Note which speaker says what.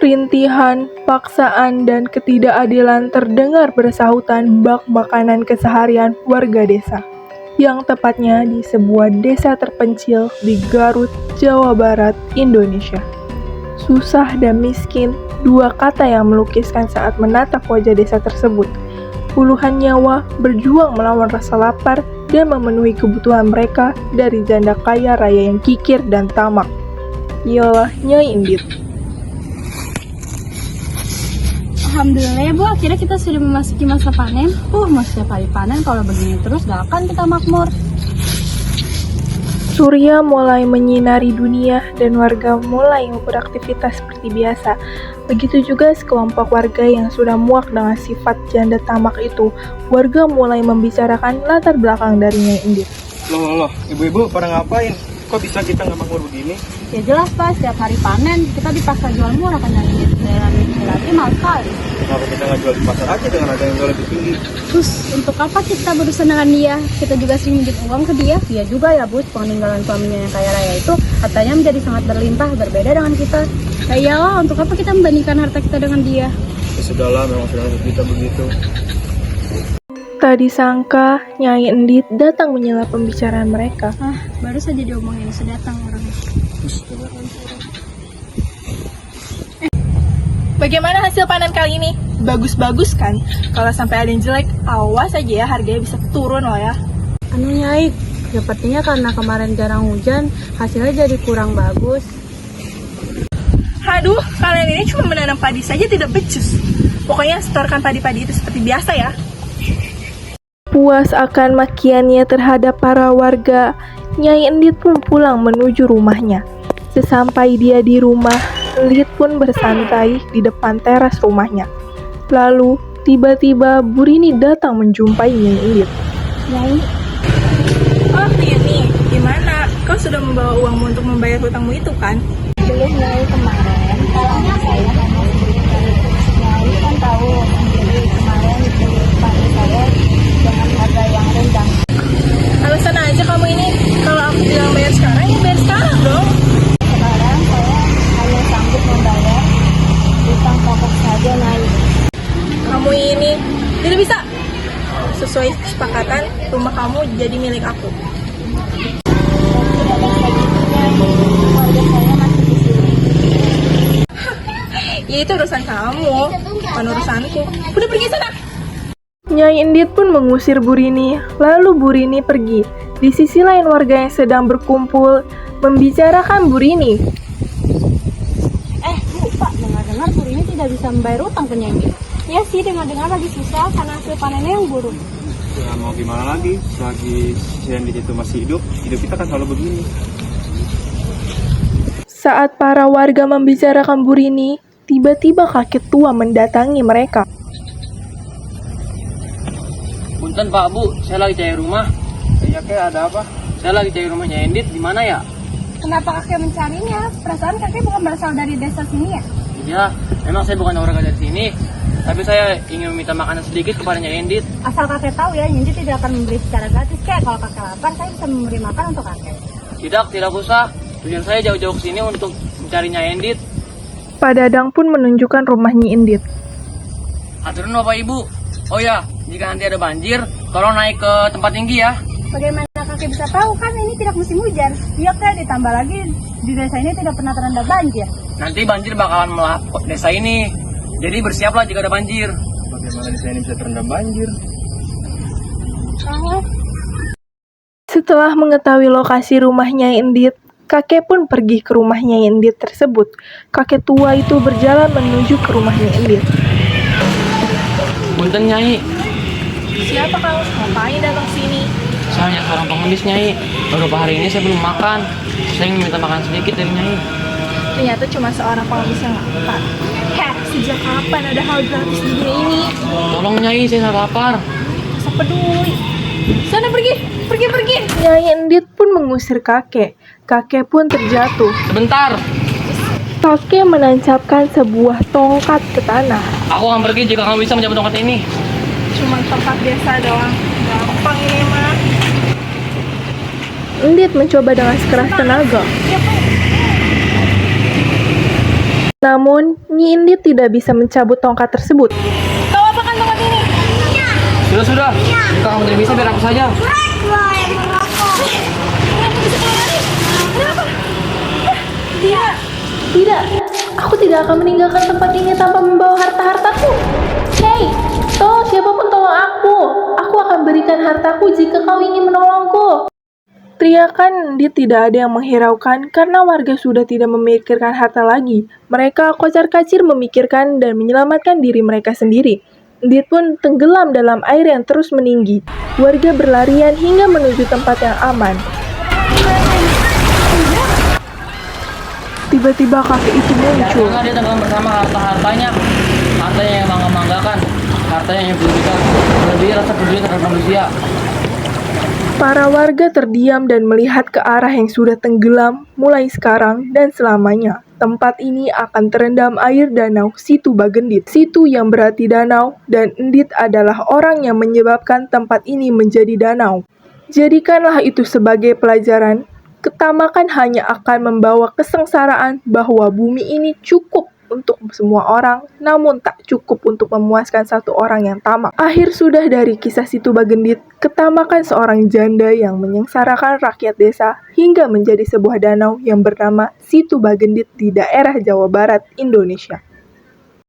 Speaker 1: Rintihan, paksaan, dan ketidakadilan terdengar bersahutan bak makanan keseharian warga desa, yang tepatnya di sebuah desa terpencil di Garut, Jawa Barat, Indonesia. Susah dan miskin, dua kata yang melukiskan saat menatap wajah desa tersebut. Puluhan nyawa berjuang melawan rasa lapar dan memenuhi kebutuhan mereka dari janda kaya raya yang kikir dan tamak. Ialah Nyai Indit.
Speaker 2: Alhamdulillah ya Bu, akhirnya kita sudah memasuki masa panen. Mau setiap hari panen, kalau begini terus gak akan kita makmur.
Speaker 1: Surya mulai menyinari dunia dan warga mulai beraktivitas seperti biasa. Begitu juga sekelompok warga yang sudah muak dengan sifat janda tamak itu. Warga mulai membicarakan latar belakang dari Nyai Indit.
Speaker 3: Loh, ibu-ibu pada ngapain? Kok bisa kita nggak makmur begini?
Speaker 2: Ya jelas Pak, setiap hari panen kita dipaksa jual murah kan Nyai Indit. Dan lagi mahal sekali.
Speaker 3: Kenapa kita nggak jual di pasar aja dengan harga yang jauh lebih tinggi?
Speaker 2: Terus untuk apa kita berurusan dengan dia? Kita juga sering minjem uang ke dia. Dia juga ya Bu, peninggalan suaminya yang kaya raya itu hartanya menjadi sangat berlimpah, berbeda dengan kita. Ya iyalah, untuk apa kita membandingkan harta kita dengan dia?
Speaker 3: Ya sudahlah, memang sudah nasib kita begitu.
Speaker 1: Tak disangka, Nyai Indit datang menyela pembicaraan mereka.
Speaker 2: Baru saja diomongin, sudah datang orangnya.
Speaker 1: Bagaimana hasil panen kali ini? Bagus-bagus kan? Kalau sampai ada yang jelek, awas aja ya, harganya bisa turun loh ya.
Speaker 2: Nyai, sepertinya karena kemarin jarang hujan, hasilnya jadi kurang bagus.
Speaker 1: Haduh, kalian ini cuma menanam padi saja tidak becus. Pokoknya setorkan padi-padi itu seperti biasa ya. Puas akan makiannya terhadap para warga, Nyai Indit pun pulang menuju rumahnya. Sesampai dia di rumah, Indit pun bersantai di depan teras rumahnya. Lalu, tiba-tiba Burini datang menjumpai Nyai Indit.
Speaker 2: Nyai,
Speaker 1: Oh, Rini, gimana? Kau sudah membawa uangmu untuk membayar hutangmu itu kan?
Speaker 2: belum Nyai, kemarin kalau saya hanya sedikit. Nyai kan tahu sendiri kemarin beli padi saya dengan harga yang rendah.
Speaker 1: Alasan aja kamu ini, kalau aku bilang bayar sekarang, ya bayar sekarang dong.
Speaker 2: Sekarang saya hanya sanggup membayar utang pokok saja Nyai.
Speaker 1: Kamu ini tidak bisa. Sesuai kesepakatan, rumah kamu jadi milik aku.
Speaker 2: Tidak bisa gitu Nyai, keluarga saya masih di sini.
Speaker 1: Ya itu urusan kamu, bukan urusanku. Udah pergi sana. Nyai Indit pun mengusir Burini, lalu Burini pergi. Di sisi lain warga yang sedang berkumpul membicarakan Burini.
Speaker 2: Bu, Pak, dengar-dengar ini tidak bisa membayar utang ke Nyai. Ya sih, dengar-dengar lagi susah karena hasil panennya yang buruk.
Speaker 3: Ya mau gimana lagi? Selagi si Indit itu masih hidup kita kan selalu begini.
Speaker 1: Saat para warga membicarakan Burini, tiba-tiba kakek tua mendatangi mereka.
Speaker 4: Punten Pak Bu, saya lagi cari rumah.
Speaker 3: Iya ada apa?
Speaker 4: Saya lagi cari rumahnya Indit, di mana ya?
Speaker 2: Kenapa kakek mencarinya? Perasaan kakek bukan berasal dari desa sini ya?
Speaker 4: Iya, memang saya bukan warga dari sini, tapi saya ingin meminta makanan sedikit kepada Nyai Indit.
Speaker 2: Asal kakek tahu ya, Nyinji tidak akan memberi secara gratis. Kayak kalau kakek lapar, saya bisa memberi makan untuk kakek.
Speaker 4: Tidak usah. Tujuan saya jauh-jauh ke sini untuk mencari Nyai Indit.
Speaker 1: Pak Dadang pun menunjukkan rumah Nyai Indit.
Speaker 4: Aturan Bapak Ibu. Oh ya, jika nanti ada banjir, tolong naik ke tempat tinggi ya.
Speaker 2: Bagaimana kakek bisa tahu kan ini tidak musim hujan? Iya kayak ditambah lagi di desa ini tidak pernah terendam banjir.
Speaker 4: Nanti banjir bakalan melahap desa ini. Jadi bersiaplah jika ada banjir.
Speaker 3: Bagaimana desa ini bisa terendam banjir?
Speaker 1: Setelah mengetahui lokasi rumah Nyai Indit, kakek pun pergi ke rumah Nyai Indit tersebut. Kakek tua itu berjalan menuju ke rumah Nyai Indit.
Speaker 4: Punten Nyai,
Speaker 1: Siapa kau? Ngapain datang sini?
Speaker 4: saya hanya seorang pengemis Nyai. Beberapa hari ini saya belum makan. Saya ingin minta makan sedikit dari Nyai.
Speaker 1: Ternyata cuma seorang pengemis yang lapar. Sejak kapan ada hal gratis di dunia ini?
Speaker 4: Tolong Nyai, saya sangat lapar.
Speaker 1: Masa peduli? Sana pergi. Nyai Indit pun mengusir kakek. Kakek pun terjatuh.
Speaker 4: Sebentar,
Speaker 1: Kakek menancapkan sebuah tongkat ke tanah.
Speaker 4: aku akan pergi jika kamu bisa menjemput tongkat ini.
Speaker 1: Cuma tongkat biasa doang. Gampang ini mah. Indit mencoba dengan sekeras tenaga. Namun, Nyi Indit tidak bisa mencabut tongkat tersebut.
Speaker 4: Sudah. Jika kamu tidak bisa, biar aku saja.
Speaker 1: Tidak, aku tidak akan meninggalkan tempat ini tanpa membawa harta-hartaku. Hei, siapapun tolong aku. Aku akan berikan hartaku jika kau ingin menolongku. Teriakan Endit tidak ada yang menghiraukan karena warga sudah tidak memikirkan harta lagi. Mereka kocar-kacir memikirkan dan menyelamatkan diri mereka sendiri. Endit pun tenggelam dalam air yang terus meninggi. Warga berlarian hingga menuju tempat yang aman. Tiba-tiba kakek itu muncul.
Speaker 4: Karena dia tenggelam bersama hartanya yang membanggakan, hartanya yang berlebihan, melebihi rasa peduli terhadap manusia.
Speaker 1: Para warga terdiam dan melihat ke arah yang sudah tenggelam mulai sekarang dan selamanya. Tempat ini akan terendam air danau Situ Bagendit. Situ yang berarti danau dan Endit adalah orang yang menyebabkan tempat ini menjadi danau. Jadikanlah itu sebagai pelajaran. Ketamakan hanya akan membawa kesengsaraan bahwa bumi ini cukup untuk semua orang, namun tak cukup untuk memuaskan satu orang yang tamak. Akhir sudah dari kisah Situ Bagendit, ketamakan seorang janda yang menyengsarakan rakyat desa hingga menjadi sebuah danau yang bernama Situ Bagendit di daerah Jawa Barat, Indonesia.